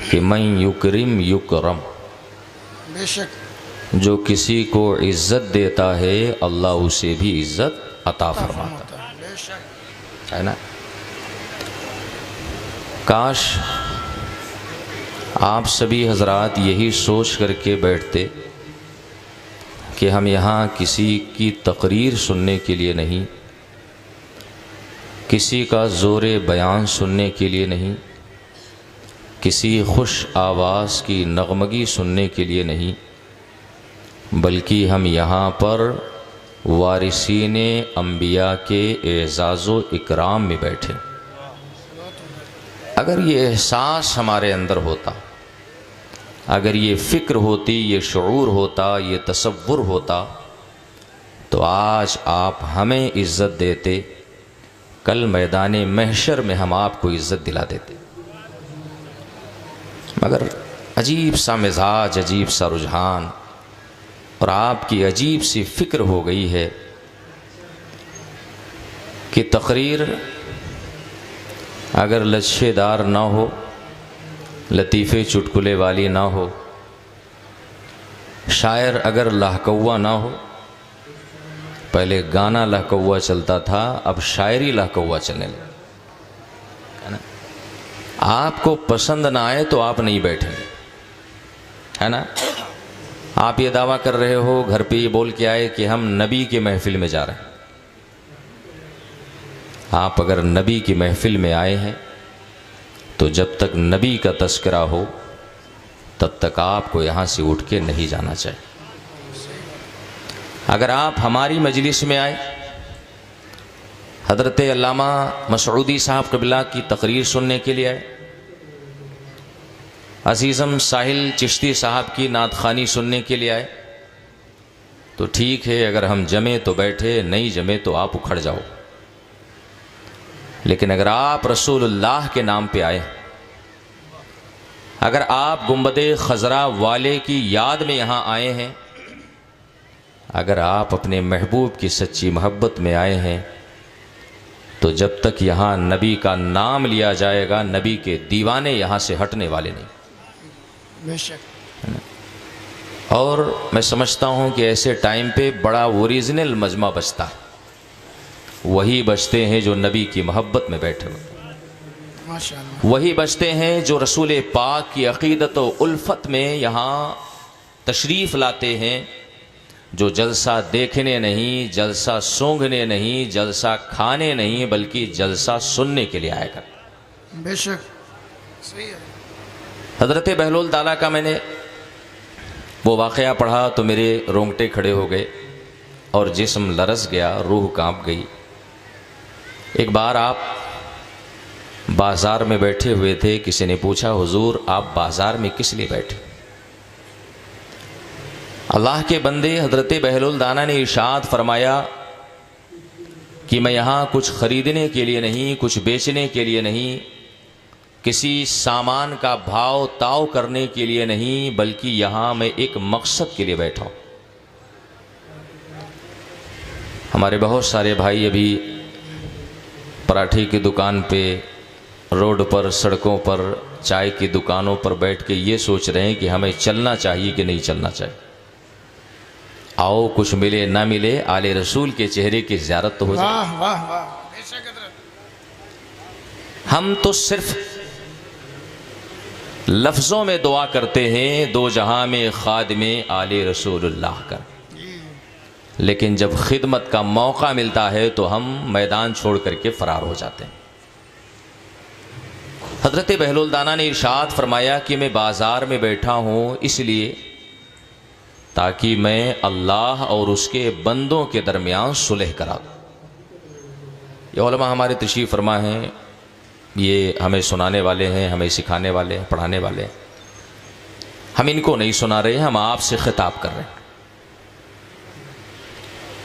कि मन युकरिम युकरम, बेशक जो किसी को इज़्ज़त देता है अल्लाह उसे भी इज़्ज़त अता फरमाता है। बेशक है ना। काश आप सभी हजरात यही सोच करके बैठते कि हम यहाँ किसी की तकरीर सुनने के लिए नहीं, किसी का ज़ोरे बयान सुनने के लिए नहीं, किसी खुश आवाज़ की नगमगी सुनने के लिए नहीं, बल्कि हम यहाँ पर वारिसीन अंबिया के एज़ाज़ो इकराम में बैठे। अगर ये एहसास हमारे अंदर होता, अगर ये फ़िक्र होती, ये शऊर होता, ये तसव्वुर होता, तो आज आप हमें इज़्ज़त देते, कल मैदान महशर में हम आपको इज़्ज़त दिला देते। मगर अजीब सा मिजाज, अजीब सा रुझान और आपकी अजीब सी फ़िक्र हो गई है कि तकरीर अगर लच्छेदार ना हो, लतीफ़े चुटकुले वाली ना हो, शायर अगर लहकौआ ना हो, पहले गाना लहकौआ चलता था, अब शायरी लहकौआ चलने लगा, है ना। आपको पसंद ना आए तो आप नहीं बैठेंगे, है ना। आप ये दावा कर रहे हो, घर पे ये बोल के आए कि हम नबी की महफिल में जा रहे हैं। आप अगर नबी की महफिल में आए हैं तो जब तक नबी का तस्करा हो तब तक आपको यहाँ से उठ के नहीं जाना चाहिए। अगर आप हमारी मजलिस में आए, हज़रत अल्लामा मसऊदी साहब क़िबला की तकरीर सुनने के लिए आए, अज़ीज़म साहिल चिश्ती साहब की नात ख़ानी सुनने के लिए आए, तो ठीक है, अगर हम जमे तो बैठे, नहीं जमे तो आप उखड़ जाओ। लेकिन अगर आप रसूलुल्लाह के नाम पे आए, अगर आप गुंबदे खजरा वाले की याद में यहाँ आए हैं, अगर आप अपने महबूब की सच्ची मोहब्बत में आए हैं, तो जब तक यहाँ नबी का नाम लिया जाएगा, नबी के दीवाने यहाँ से हटने वाले नहीं। बेशक। और मैं समझता हूँ कि ऐसे टाइम पे बड़ा ओरिजिनल मजमा बचता है, वही बचते हैं जो नबी की मोहब्बत में बैठे हुए, माशाअल्लाह। वही बचते हैं जो रसूल पाक की अक़ीदत व उल्फत में यहाँ तशरीफ़ लाते हैं, जो जलसा देखने नहीं, जलसा सूंघने नहीं, जलसा खाने नहीं, बल्कि जलसा सुनने के लिए आया कर। बेशक सही है। हज़रत बहलोल ताला का मैंने वो वाक़या पढ़ा तो मेरे रोंगटे खड़े हो गए और जिस्म लरस गया, रूह कांप गई। एक बार आप बाज़ार में बैठे हुए थे, किसी ने पूछा, हुजूर आप बाज़ार में किस लिए बैठे? अल्लाह के बंदे हज़रत बहलोल दाना ने इरशाद फरमाया कि मैं यहाँ कुछ ख़रीदने के लिए नहीं, कुछ बेचने के लिए नहीं, किसी सामान का भाव ताव करने के लिए नहीं, बल्कि यहाँ मैं एक मकसद के लिए बैठा हूँ। हमारे बहुत सारे भाई अभी पराठे की दुकान पे, रोड पर, सड़कों पर, चाय की दुकानों पर बैठ के ये सोच रहे हैं कि हमें चलना चाहिए कि नहीं चलना चाहिए। आओ कुछ मिले ना मिले, आले रसूल के चेहरे की ज़ियारत तो हो जाए। वाह वाह वाह। बेशक हज़रत। हम तो सिर्फ लफ्ज़ों में दुआ करते हैं, दो जहां में खादिमे आले रसूलुल्लाह का, लेकिन जब खिदमत का मौका मिलता है तो हम मैदान छोड़ करके फरार हो जाते हैं। हज़रत बहलोल दाना ने इरशाद फरमाया कि मैं बाज़ार में बैठा हूँ इसलिए ताकि मैं अल्लाह और उसके बंदों के दरमियान सुलह करा दूँ। ये उलमा हमारे तशरीफ़ फरमा हैं, ये हमें सुनाने वाले हैं, हमें सिखाने वाले हैं, पढ़ाने वाले हैं। हम इनको नहीं सुना रहे हैं, हम आपसे खिताब कर रहे हैं।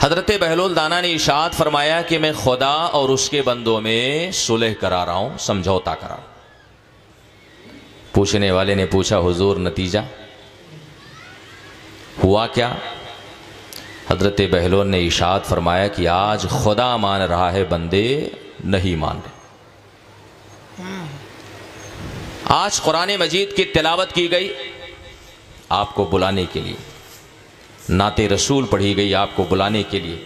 हज़रत बहलोल दाना ने इरशाद फरमाया कि मैं खुदा और उसके बंदों में सुलह करा रहा हूँ, समझौता करा रहा हूँ। पूछने वाले ने पूछा, हुजूर नतीजा हुआ क्या? हज़रत बहलोल ने इरशाद फरमाया कि आज खुदा मान रहा है, बंदे नहीं मान रहे। आज कुरान मजीद की तिलावत की गई आपको बुलाने के लिए, नाते रसूल पढ़ी गई आपको बुलाने के लिए,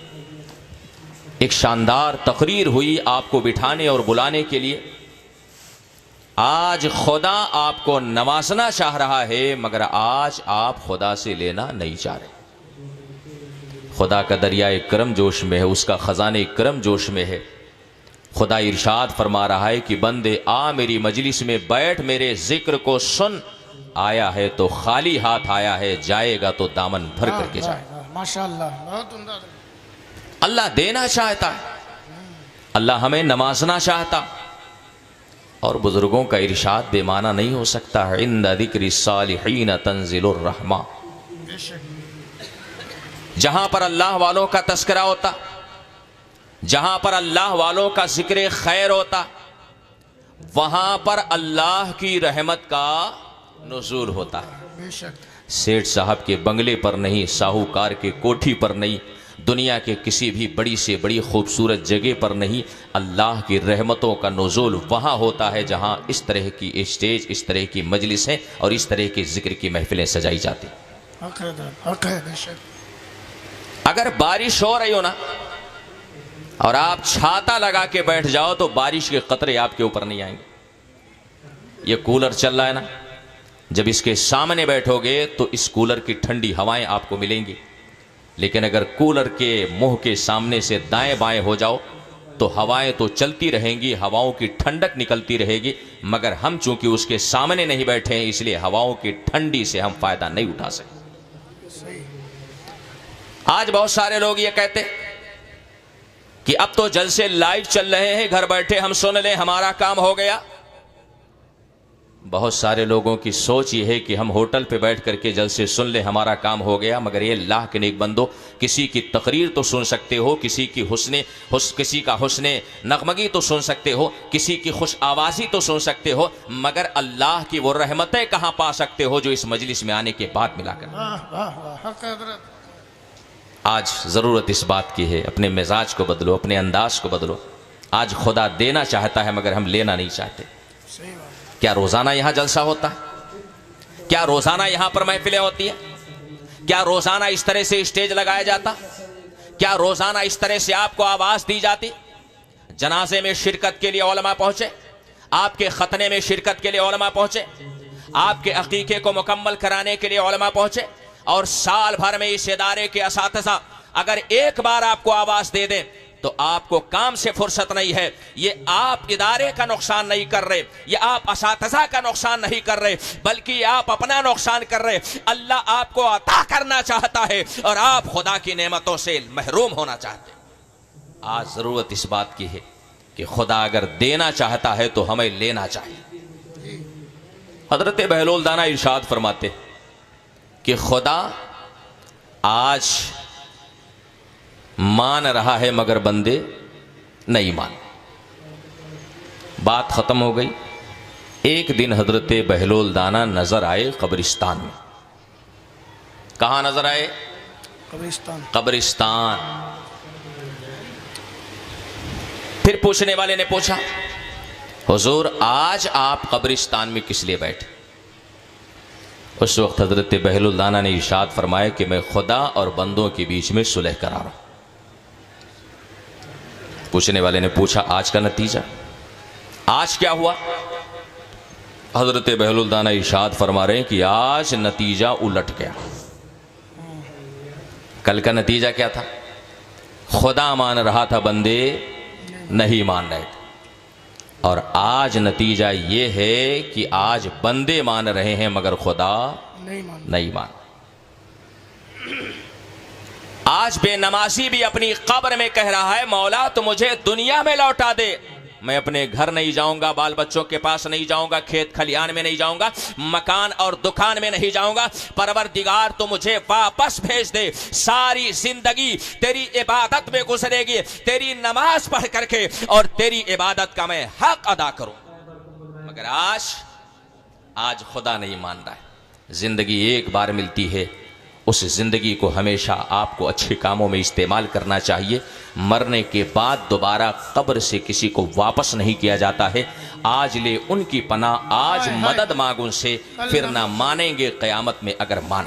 एक शानदार तकरीर हुई आपको बिठाने और बुलाने के लिए। आज खुदा आपको नवाजना चाह रहा है, मगर आज आप खुदा से लेना नहीं चाह रहे। खुदा का दरिया करम जोश में है, उसका खजाने करम जोश में है। खुदा इरशाद फरमा रहा है कि बंदे आ मेरी मजलिस में बैठ, मेरे जिक्र को सुन। आया है तो खाली हाथ आया है, जाएगा तो दामन भर करके जाएगा। माशाअल्लाह, बहुत उम्दा। अल्लाह देना चाहता है, अल्लाह हमें नवाजना चाहता। और बुजुर्गों का इरशाद बेमाना नहीं हो सकता है। इंदा दिक्रि सालिहीन तंजिलुर रहमा। जहां पर अल्लाह वालों का तस्करा होता, जहां पर अल्लाह वालों का जिक्र खैर होता, वहां पर अल्लाह की रहमत का नुज़ूल होता है। सेठ साहब के बंगले पर नहीं, साहूकार के कोठी पर नहीं, दुनिया के किसी भी बड़ी से बड़ी खूबसूरत जगह पर नहीं, अल्लाह की रहमतों का नुज़ूल वहाँ होता है जहाँ इस तरह की स्टेज, इस तरह की मजलिसें और इस तरह के जिक्र की महफिलें सजाई जाती। अगर बारिश हो रही हो ना और आप छाता लगा के बैठ जाओ तो बारिश के कतरे आपके ऊपर नहीं आएंगे। ये कूलर चल रहा है ना, जब इसके सामने बैठोगे तो इस कूलर की ठंडी हवाएं आपको मिलेंगी। लेकिन अगर कूलर के मुंह के सामने से दाएं बाएं हो जाओ तो हवाएं तो चलती रहेंगी, हवाओं की ठंडक निकलती रहेगी, मगर हम चूंकि उसके सामने नहीं बैठे हैं इसलिए हवाओं की ठंडी से हम फायदा नहीं उठा सकते। आज बहुत सारे लोग ये कहते कि अब तो जलसे लाइव चल रहे हैं, घर बैठे हम सुन लें, हमारा काम हो गया। बहुत सारे लोगों की सोच ये है कि हम होटल पे बैठ करके जलसे सुन ले, हमारा काम हो गया। मगर ये अल्लाह के नेक बंदो, किसी की तकरीर तो सुन सकते हो, किसी का हुस्ने नगमगी तो सुन सकते हो, किसी की खुश आवाज़ी तो सुन सकते हो, मगर अल्लाह की वो रहमतें कहाँ पा सकते हो जो इस मजलिस में आने के बाद मिलाकर। आज ज़रूरत इस बात की है, अपने मिजाज को बदलो, अपने अंदाज को बदलो। आज खुदा देना चाहता है मगर हम लेना नहीं चाहते। क्या रोजाना यहां जलसा होता है? क्या रोजाना यहां पर महफिलें होती है? क्या रोजाना इस तरह से स्टेज लगाया जाता? क्या रोजाना इस तरह से आपको आवाज दी जाती? जनाजे में शिरकत के लिए उलमा पहुंचे, आपके खतने में शिरकत के लिए उलमा पहुंचे, आपके अकीके को मुकम्मल कराने के लिए उलमा पहुंचे, और साल भर में इस इदारे के असातिज़ा अगर एक बार आपको आवाज दे दें तो आपको काम से फुर्सत नहीं है। ये आप इदारे का नुकसान नहीं कर रहे, ये आप असातिज़ा का नुकसान नहीं कर रहे, बल्कि आप अपना नुकसान कर रहे। अल्लाह आपको अता करना चाहता है और आप खुदा की नेमतों से महरूम होना चाहते हैं। आज जरूरत इस बात की है कि खुदा अगर देना चाहता है तो हमें लेना चाहिए। हजरत बहलोल दाना इरशाद फरमाते कि खुदा आज मान रहा है मगर बंदे नहीं मान। बात खत्म हो गई। एक दिन हजरत बहलोल दाना नजर आए कब्रिस्तान में। कहां नजर आए? कब्रिस्तान। फिर पूछने वाले ने पूछा, हुजूर आज आप कब्रिस्तान में किस लिए बैठे? उस वक्त हजरत बहलोल दाना ने इरशाद फरमाया कि मैं खुदा और बंदों के बीच में सुलह करा रहा हूं। पूछने वाले ने पूछा, आज का नतीजा, आज क्या हुआ? हजरत बहलोल दाना इरशाद फरमा रहे हैं कि आज नतीजा उलट गया। कल का नतीजा क्या था? खुदा मान रहा था, बंदे नहीं मान रहे थे। और आज नतीजा ये है कि आज बंदे मान रहे हैं मगर खुदा नहीं मान। आज बेनमाजी भी अपनी कब्र में कह रहा है, मौला तो मुझे दुनिया में लौटा दे, मैं अपने घर नहीं जाऊंगा, बाल बच्चों के पास नहीं जाऊंगा, खेत खलियान में नहीं जाऊंगा, मकान और दुकान में नहीं जाऊंगा। परवरदिगार तो मुझे वापस भेज दे, सारी जिंदगी तेरी इबादत में गुजरेगी, तेरी नमाज पढ़ करके, और तेरी इबादत का मैं हक अदा करूं। मगर आज खुदा नहीं मान रहा है। जिंदगी एक बार मिलती है, उस ज़िंदगी को हमेशा आपको अच्छे कामों में इस्तेमाल करना चाहिए। मरने के बाद दोबारा कब्र से किसी को वापस नहीं किया जाता है। आज ले उनकी पनाह, आज मदद मांग उनसे, फिर ना मानेंगे क़यामत में अगर मान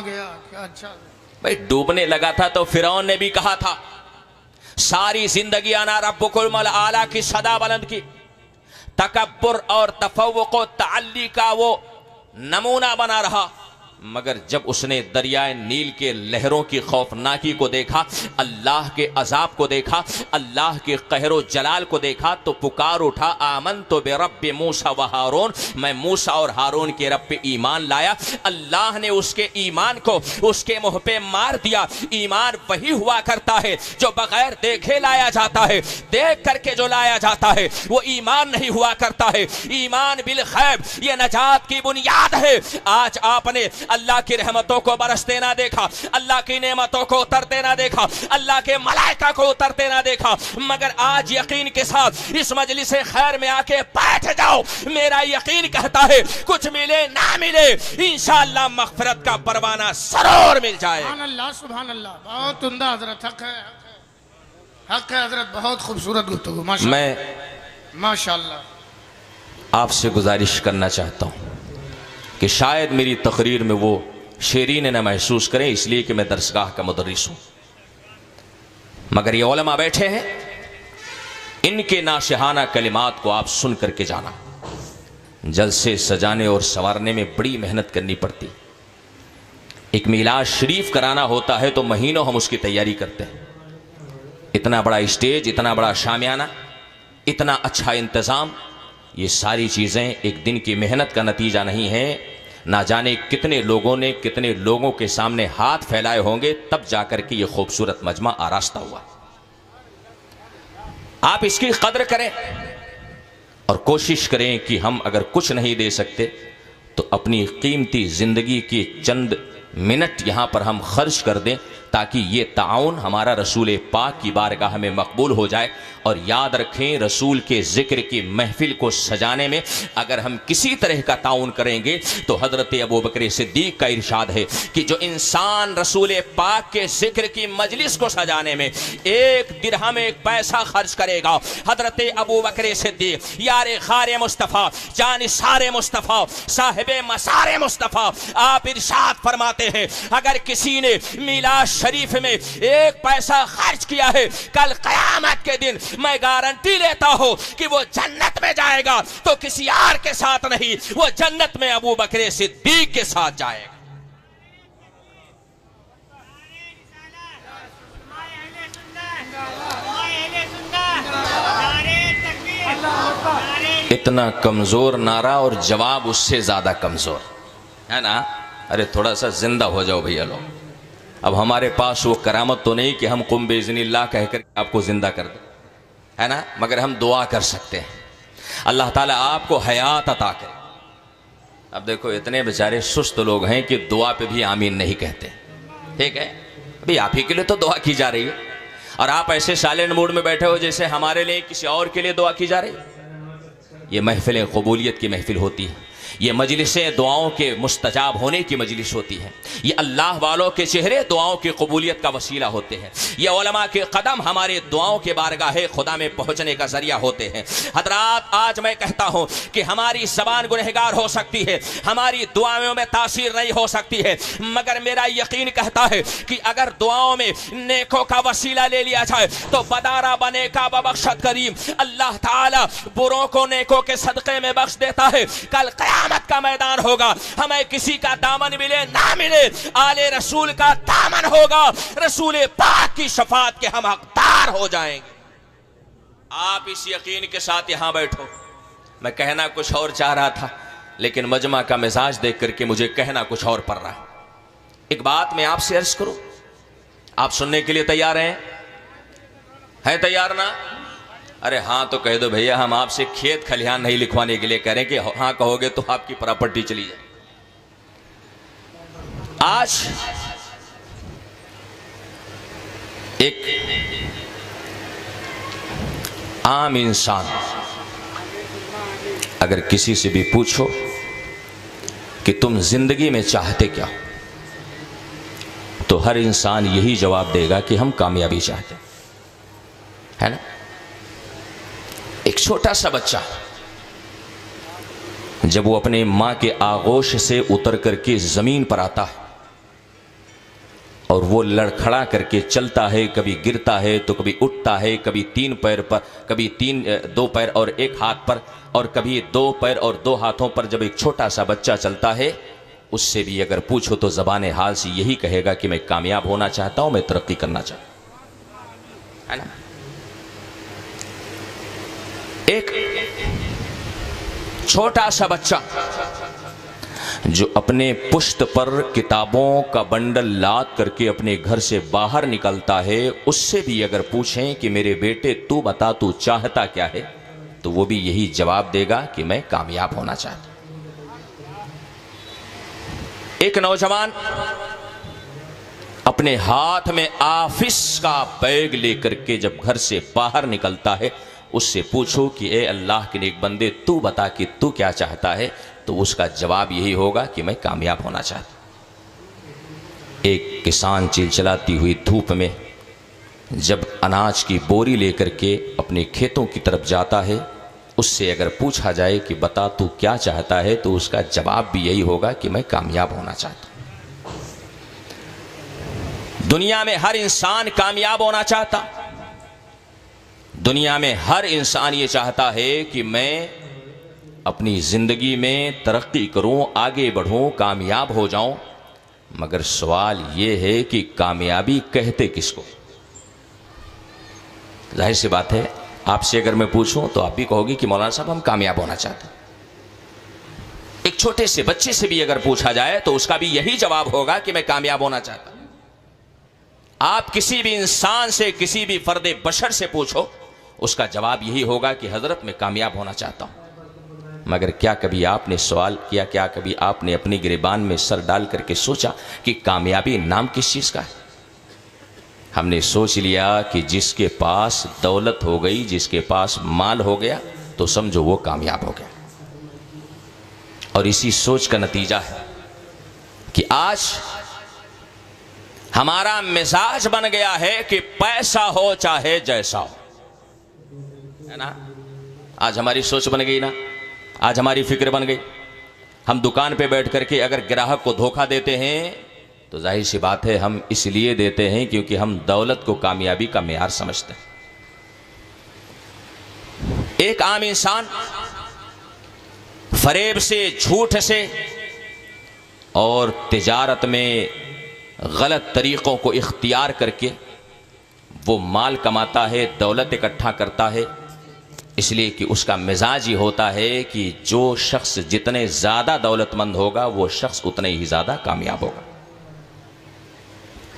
गया। क्या अच्छा भाई, डूबने लगा था तो फिरौन ने भी कहा था सारी जिंदगी अना रब्बुकुल आला की सदा बुलंद की, तकब्बुर और तफव्वुक़ व तअल्ली का वो नमूना बना रहा। मगर जब उसने दरियाए नील के लहरों की खौफनाकी को देखा, अल्लाह के अजाब को देखा, अल्लाह के कहरो जलाल को देखा, तो पुकार उठा आमनतु बिरब्बि मूसा व हारून, मैं मूसा और हारून के रब पे ईमान लाया। अल्लाह ने उसके ईमान को उसके मुंह पे मार दिया। ईमान वही हुआ करता है जो बगैर देखे लाया जाता है, देख करके जो लाया जाता है वो ईमान नहीं हुआ करता है। ईमान बिल गैब ये नजात की बुनियाद है। आज आपने अल्लाह की रहमतों को बरसते ना देखा, अल्लाह की नेमतों को उतरते ना देखा, अल्लाह के मलाइका को उतरते ना देखा, मगर आज यकीन के साथ इस मजलिस खैर में आके बैठ जाओ। मेरा यकीन कहता है कुछ मिले ना मिले, इंशाअल्लाह मग़फ़िरत का परवाना जरूर मिल जाए। सुभान अल्लाह, सुभान अल्लाह। बहुत उम्दा हजरत, हक है, हक है हजरत। बहुत खूबसूरत गुफ्तगू। मैं माशाअल्लाह आपसे गुजारिश करना चाहता हूँ कि शायद मेरी तकरीर में वो शेरीन न महसूस करें, इसलिए कि मैं दरसगाह का मुदर्रिस हूँ, मगर ये उलमा बैठे हैं, इनके नाशिहाना कलिमात को आप सुन करके जाना। जलसे सजाने और संवारने में बड़ी मेहनत करनी पड़ती। एक मिलाद शरीफ कराना होता है तो महीनों हम उसकी तैयारी करते हैं। इतना बड़ा स्टेज, इतना बड़ा शामियाना, इतना अच्छा इंतज़ाम, ये सारी चीज़ें एक दिन की मेहनत का नतीजा नहीं है। ना जाने कितने लोगों ने कितने लोगों के सामने हाथ फैलाए होंगे, तब जाकर के ये खूबसूरत मजमा आरास्ता हुआ। आप इसकी कदर करें और कोशिश करें कि हम अगर कुछ नहीं दे सकते तो अपनी कीमती ज़िंदगी के चंद मिनट यहाँ पर हम खर्च कर दें, ताकि ये ताउन हमारा रसूल पाक की बारगाह में मकबूल हो जाए। और याद रखें, रसूल के ज़िक्र की महफिल को सजाने में अगर हम किसी तरह का ताउन करेंगे तो हज़रत अबू बकर सिद्दीक़ का इरशाद है कि जो इंसान रसूल पाक के ज़िक्र की मजलिस को सजाने में एक दिरहम एक पैसा खर्च करेगा, हज़रत अबू बकर सिद्दीक़ यार खारे मुस्तफ़ा, जानिसारे मुस्तफ़ा, साहिब मसारे मुस्तफ़ा, आप इरशाद फरमाते हैं अगर किसी ने मिलाद शरीफ में एक पैसा खर्च किया है, कल क़यामत के दिन मैं गारंटी लेता हूं कि वो जन्नत में जाएगा, तो किसी और के साथ नहीं, वो जन्नत में अबू बकर सिद्दीक के साथ जाएगा। इतना कमजोर नारा और जवाब उससे ज्यादा कमजोर है ना। अरे थोड़ा सा जिंदा हो जाओ भैया लोग। अब हमारे पास वो करामत तो नहीं कि हम कुम बेइज़्निल्लाह कहकर आपको जिंदा कर दें, है ना, मगर हम दुआ कर सकते हैं अल्लाह ताला आपको हयात अता करे। अब देखो इतने बेचारे सुस्त लोग हैं कि दुआ पे भी आमीन नहीं कहते। ठीक है, अभी आप ही के लिए तो दुआ की जा रही है और आप ऐसे साइलेंट मूड में बैठे हो जैसे हमारे लिए किसी और के लिए दुआ की जा रही है। ये महफिल कबूलियत की महफिल होती है, ये मजलिसें दुआओं के मुस्तजाब होने की मजलिस होती है, ये अल्लाह वालों के चेहरे दुआओं की कबूलियत का वसीला होते हैं, ये उलमा के कदम हमारे दुआओं के बारगाहे खुदा में पहुंचने का जरिया होते हैं। हजरात, आज मैं कहता हूं कि हमारी ज़बान गुनहगार हो सकती है, हमारी दुआओं में तासीर नहीं हो सकती है, मगर मेरा यकीन कहता है कि अगर दुआओं में नेकों का वसीला ले लिया जाए तो बदारा बने का बबख्शत करीम अल्लाह ताला बुरों को नेकों के सदक़े में बख्श देता है। कल क़यामत का मैदान होगा, हमें किसी का दामन मिले ना मिले, आले रसूल का दामन होगा, रसूल पाक की शफाअत के हम हकदार हो जाएंगे। आप इस यकीन के साथ यहां बैठो। मैं कहना कुछ और चाह रहा था, लेकिन मजमा का मिजाज देख करके मुझे कहना कुछ और पड़ रहा है। एक बात मैं आपसे अर्ज करूं, आप सुनने के लिए तैयार हैं तैयार ना? अरे हाँ तो कह दो भैया, हम आपसे खेत खलिहान नहीं लिखवाने के लिए कह रहे हैं कि हाँ कहोगे तो आपकी प्रॉपर्टी चली जाए। आज एक आम इंसान अगर किसी से भी पूछो कि तुम जिंदगी में चाहते क्या, तो हर इंसान यही जवाब देगा कि हम कामयाबी चाहते हैं, है ना। एक छोटा सा बच्चा जब वो अपने मां के आगोश से उतर करके जमीन पर आता है और वो लड़खड़ा करके चलता है, कभी गिरता है तो कभी उठता है, कभी 3 पैर पर, कभी 2 पैर और 1 हाथ पर, और कभी 2 पैर और 2 हाथों पर जब एक छोटा सा बच्चा चलता है, उससे भी अगर पूछो तो ज़बान हाल से यही कहेगा कि मैं कामयाब होना चाहता हूं, मैं तरक्की करना चाहता हूं, है ना। एक छोटा सा बच्चा जो अपने पुश्त पर किताबों का बंडल लाद करके अपने घर से बाहर निकलता है, उससे भी अगर पूछें कि मेरे बेटे तू बता तू चाहता क्या है, तो वो भी यही जवाब देगा कि मैं कामयाब होना चाहता हूं। एक नौजवान अपने हाथ में ऑफिस का बैग लेकर के जब घर से बाहर निकलता है, उससे पूछो कि ए अल्लाह के नेक बंदे तू बता कि तू क्या चाहता है, तो उसका जवाब यही होगा कि मैं कामयाब होना चाहता हूं। एक किसान चिलचिलाती हुई धूप में जब अनाज की बोरी लेकर के अपने खेतों की तरफ जाता है, उससे अगर पूछा जाए कि बता तू क्या चाहता है, तो उसका जवाब भी यही होगा कि मैं कामयाब होना चाहता हूं। दुनिया में हर इंसान कामयाब होना चाहता, दुनिया में हर इंसान ये चाहता है कि मैं अपनी जिंदगी में तरक्की करूं, आगे बढ़ूं, कामयाब हो जाऊं। मगर सवाल ये है कि कामयाबी कहते किसको। जाहिर सी बात है, आपसे अगर मैं पूछूं तो आप भी कहोगे कि मौलाना साहब हम कामयाब होना चाहते हैं। एक छोटे से बच्चे से भी अगर पूछा जाए तो उसका भी यही जवाब होगा कि मैं कामयाब होना चाहता हूं। आप किसी भी इंसान से, किसी भी फर्दे बशर से पूछो, उसका जवाब यही होगा कि हजरत मैं कामयाब होना चाहता हूं। मगर क्या कभी आपने सवाल किया, क्या कभी आपने अपनी गिरेबान में सर डाल करके सोचा कि कामयाबी नाम किस चीज का है। हमने सोच लिया कि जिसके पास दौलत हो गई, जिसके पास माल हो गया, तो समझो वो कामयाब हो गया। और इसी सोच का नतीजा है कि आज हमारा मिजाज बन गया है कि पैसा हो चाहे जैसा हो, है ना। आज हमारी सोच बन गई ना, आज हमारी फिक्र बन गई। हम दुकान पे बैठ करके अगर ग्राहक को धोखा देते हैं तो जाहिर सी बात है हम इसलिए देते हैं क्योंकि हम दौलत को कामयाबी का मेयार समझते हैं। एक आम इंसान फरेब से, झूठ से और तिजारत में गलत तरीकों को इख्तियार करके वो माल कमाता है, दौलत इकट्ठा करता है, इसलिए कि उसका मिजाज ही होता है कि जो शख्स जितने ज़्यादा दौलतमंद होगा वो शख्स उतने ही ज़्यादा कामयाब होगा।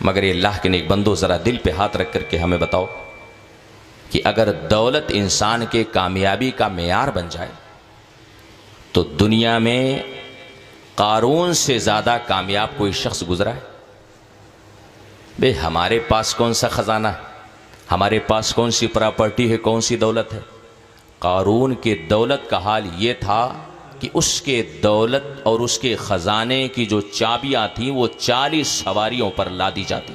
मगर ये अल्लाह के नेक बंदो, ज़रा दिल पे हाथ रख करके हमें बताओ कि अगर दौलत इंसान के कामयाबी का मेयार बन जाए तो दुनिया में कारून से ज़्यादा कामयाब कोई शख्स गुजरा है? बे हमारे पास कौन सा ख़जाना है, हमारे पास कौन सी प्रॉपर्टी है, कौन सी दौलत है। कारून के दौलत का हाल ये था कि उसके दौलत और उसके ख़जाने की जो चाबियां थीं वो 40 सवारियों पर लादी जाती।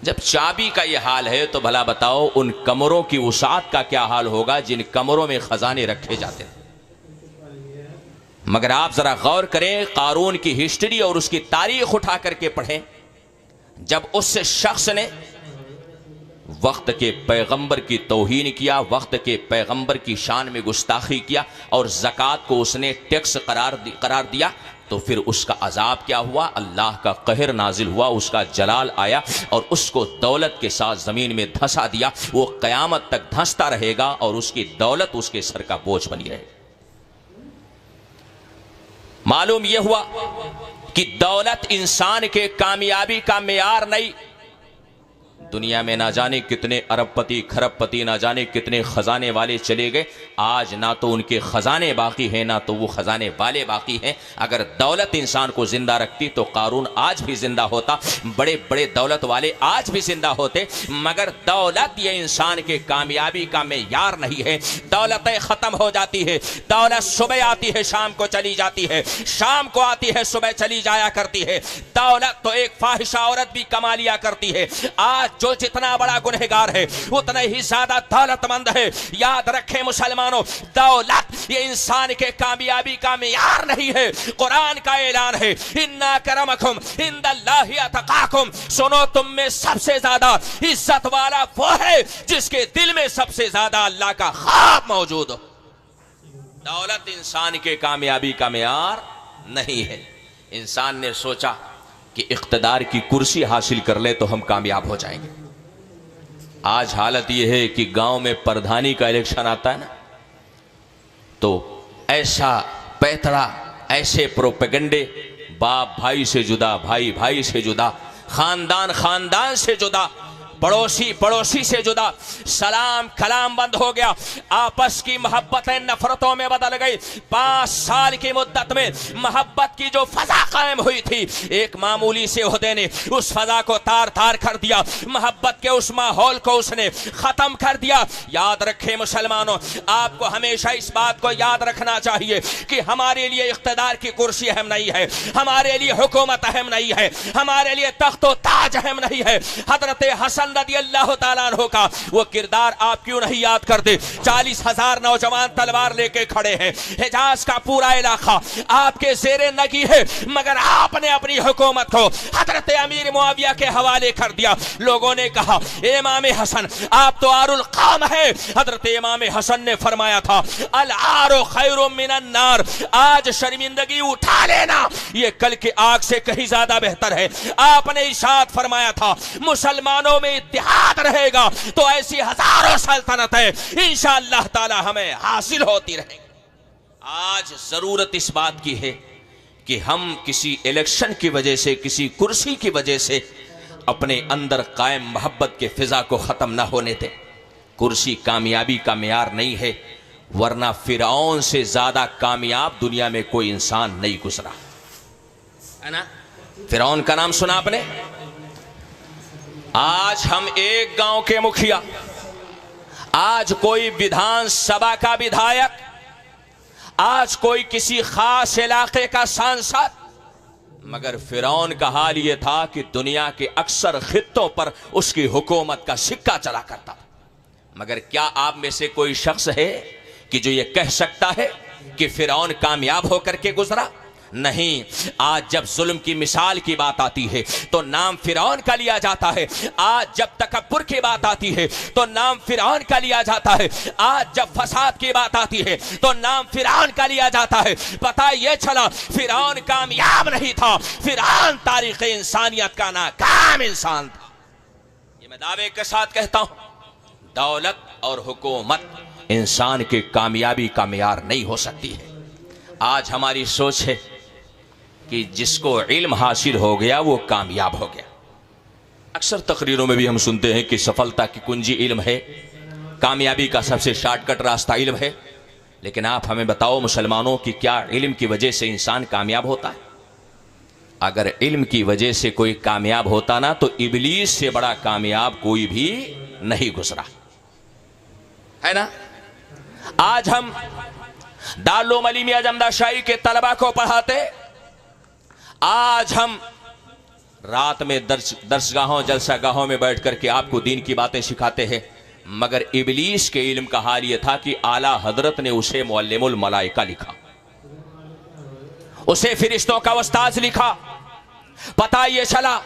जब चाबी का ये हाल है तो भला बताओ उन कमरों की वसाअत का क्या हाल होगा जिन कमरों में ख़जाने रखे जाते हैं। मगर आप ज़रा गौर करें, कारून की हिस्ट्री और उसकी तारीख उठा करके पढ़ें। जब उस शख्स ने वक्त के पैगंबर की तौहीन किया, वक्त के पैगंबर की शान में गुस्ताखी किया और ज़कात को उसने टैक्स करार दिया, तो फिर उसका अजाब क्या हुआ? अल्लाह का कहर नाजिल हुआ, उसका जलाल आया और उसको दौलत के साथ ज़मीन में धंसा दिया। वो क़यामत तक धंसता रहेगा और उसकी दौलत उसके सर का बोझ बनी रहेगी। मालूम यह हुआ कि दौलत इंसान के कामयाबी का मेयार नहीं, दुनिया में ना जाने कितने अरबपति खरबपति, ना जाने कितने खजाने वाले चले गए, आज ना तो उनके खजाने बाकी हैं ना तो वो खजाने वाले बाकी हैं। अगर दौलत इंसान को जिंदा रखती तो कारून आज भी जिंदा होता, बड़े बड़े दौलत वाले आज भी जिंदा होते, मगर दौलत ये इंसान के कामयाबी का मेयार नहीं है। दौलतें खत्म हो जाती है, दौलत सुबह आती है शाम को चली जाती है, शाम को आती है सुबह चली जाया करती है। दौलत तो एक फाहिशा औरत भी कमा लिया करती है। आज जो जितना बड़ा गुनहगार है उतना ही ज्यादा दौलतमंद है। याद रखें मुसलमानों, दौलत ये इंसान के कामयाबी का मेयार नहीं है। कुरान का ऐलान है, इन्ना करमकुम इंदल्लाहि अतकाकुम, सुनो तुम में सबसे ज्यादा इज्जत वाला वो है जिसके दिल में सबसे ज्यादा अल्लाह का खौफ मौजूद हो। दौलत इंसान के कामयाबी का मेयार नहीं है। इंसान ने सोचा कि इख्तिदार की कुर्सी हासिल कर ले तो हम कामयाब हो जाएंगे। आज हालत यह है कि गांव में प्रधानी का इलेक्शन आता है ना, तो ऐसा पैतरा, ऐसे प्रोपेगेंडे, बाप भाई से जुदा, भाई भाई से जुदा, खानदान खानदान से जुदा, पड़ोसी पड़ोसी से जुदा, सलाम कलाम बंद हो गया, आपस की मोहब्बतें नफरतों में बदल गई। 5 साल की मुद्दत में मोहब्बत की जो फजा कायम हुई थी, एक मामूली से ओहदे ने उस फजा को तार तार कर दिया, मोहब्बत के उस माहौल को उसने खत्म कर दिया। याद रखें मुसलमानों, आपको हमेशा इस बात को याद रखना चाहिए कि हमारे लिए इख्तिदार की कुर्सी अहम नहीं है, हमारे लिए हुकूमत अहम नहीं है, हमारे लिए तख्तो ताज अहम नहीं है। हजरत हसन रज़ी अल्लाह ताला अन्हु का वो किरदार आप क्यों नहीं याद करते? 40,000 नौजवान तलवार लेके खड़े हैं, हिजाज का पूरा इलाका आपके ज़ेरे नगी है, मगर आपने अपनी हुकूमत को हजरत अमीर मुआविया के हवाले कर दिया। लोगों ने कहा इमाम हसन आप तो आरुल कौम है। हजरत इमाम हसन ने फरमाया था अल आरो खैरुम मिनन नार, आज शर्मिंदगी उठा लेना ये कल के आग से कहीं ज्यादा बेहतर है। आपने इरशाद फरमाया था मुसलमानों में इत्तेहाद रहेगा तो ऐसी हजारों सल्तनतें इंशाअल्लाह ताला हमें हासिल होती रहेंगी। आज जरूरत इस बात की है कि हम किसी इलेक्शन की वजह से, किसी कुर्सी की वजह से अपने अंदर कायम मोहब्बत के फिजा को खत्म ना होने दें। कुर्सी कामयाबी का मेयार नहीं है, वरना फिरौन से ज्यादा कामयाब दुनिया में कोई इंसान नहीं गुजरा है ना। फिरौन का नाम सुना आपने? आज हम एक गांव के मुखिया, आज कोई विधानसभा का विधायक, आज कोई किसी खास इलाके का सांसद, मगर फिरौन का हाल यह था कि दुनिया के अक्सर खित्तों पर उसकी हुकूमत का सिक्का चला करता था। मगर क्या आप में से कोई शख्स है कि जो ये कह सकता है कि फिरौन कामयाब होकर के गुजरा? नहीं। आज जब जुल्म की मिसाल की बात आती है तो नाम फिरौन का लिया जाता है। आज जब तकब्बुर की बात आती है तो नाम फिरौन का लिया जाता है। आज जब फसाद की बात आती है तो नाम फिरौन का लिया जाता है। पता ये चला फिरौन कामयाब नहीं था, फिरौन तारीख़ इंसानियत का नाकाम इंसान था। ये मैं दावे के साथ कहता हूं, दौलत और हुकूमत इंसान के कामयाबी का मेयार नहीं हो सकती है। आज हमारी सोच है कि जिसको इल्म हासिल हो गया वो कामयाब हो गया। अक्सर तकरीरों में भी हम सुनते हैं कि सफलता की कुंजी इल्म है, कामयाबी का सबसे शॉर्टकट रास्ता इल्म है। लेकिन आप हमें बताओ मुसलमानों कि क्या इल्म की वजह से इंसान कामयाब होता है? अगर इल्म की वजह से कोई कामयाब होता ना तो इबलीस से बड़ा कामयाब कोई भी नहीं गुजरा है ना। आज हम दारुल अली मियां जमदा शाही के तलबा को पढ़ाते, आज हम रात में दर्सगाहों जलसागाहों में बैठ करके आपको दीन की बातें सिखाते हैं, मगर इबलीस के इल्म का हाल यह था कि आला हजरत ने उसे मुअल्लिमुल मलाइका लिखा, उसे फिरिश्तों का उस्ताद लिखा। पता यह चला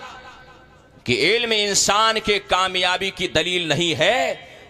कि इल्म इंसान के कामयाबी की दलील नहीं है,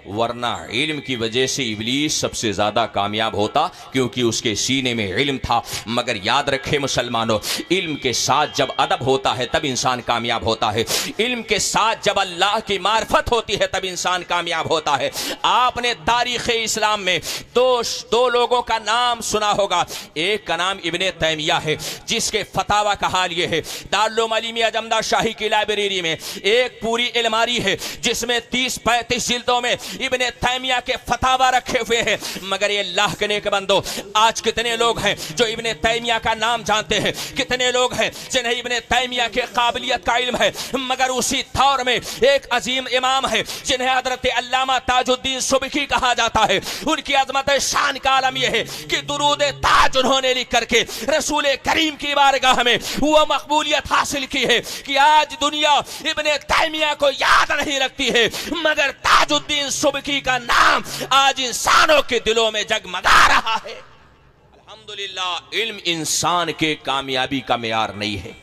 वरना इल्म की वजह से इब्लीस सबसे ज्यादा कामयाब होता, क्योंकि उसके सीने में इल्म था। मगर याद रखे मुसलमानों, इल्म के साथ जब अदब होता है तब इंसान कामयाब होता है। इल्म के साथ जब अल्लाह की मार्फत होती है तब इंसान कामयाब होता है। आपने तारीख इस्लाम में दो लोगों का नाम सुना होगा। एक का नाम इब्ने तैमिया है, जिसके फतावा का हाल ये है, दारुल अलीम अजमदा शाही की लाइब्रेरी में एक पूरी अलमारी है जिसमें 30-35 जिल्दों में इब्ने तैमिया के फतावा रखे हुए हैं। मगर ये अल्लाह के नेक बंदो, आज कितने लोग हैं जो इब्ने तैमिया का नाम जानते हैं, कितने लोग हैं जिन्हें इब्ने तैमिया के काबिलियत का इल्म है। मगर उसी दौर में एक अजीम इमाम है जिन्हें हजरत अल्लामा ताजुद्दीन सुबकी कहा जाता है। उनकी अजमत शान का आलम यह है कि दुरूद ताज उन्होंने लिख करके रसूल करीम की बारगाह में वह मकबूलियत हासिल की है कि आज दुनिया इब्ने तैमिया को याद नहीं रखती है, मगर ताजुद्दीन सुबकी का नाम आज इंसानों के दिलों में जगमगा रहा है। अल्हम्दुलिल्लाह, इल्म इंसान के कामयाबी का मेयार नहीं है।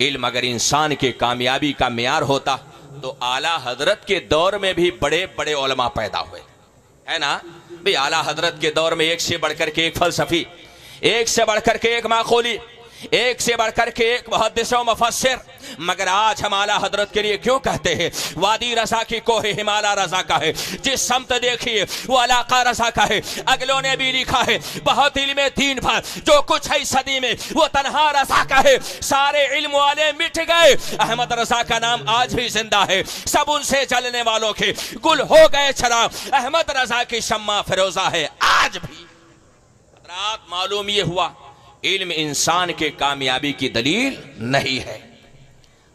इल्म अगर इंसान के कामयाबी का मेयार होता तो आला हजरत के दौर में भी बड़े बड़े उलमा पैदा हुए, है ना भाई। आला हजरत के दौर में एक से बढ़कर के एक फलसफी, एक से बढ़कर के एक माखोली, एक से बढ़कर के एक मुहद्दिस व मुफस्सिर। मगर आज हम आला हजरत के लिए क्यों कहते हैं वादी रजा की कोहे हिमाला रजा का है, जिस समत देखिए वो अलाका रजा का है। अगलों ने भी लिखा है बहुत इल्म दीन पर जो कुछ है सदी में वो तन्हा रजा का है। सारे इल्म वाले मिट गए, अहमद रजा का नाम आज भी जिंदा है। सब उनसे जलने वालों के गुल हो गए चराग, अहमद रजा की शम्मा फिरोजा है आज भी। रात मालूम ये हुआ इल्म इंसान के कामयाबी की दलील नहीं है।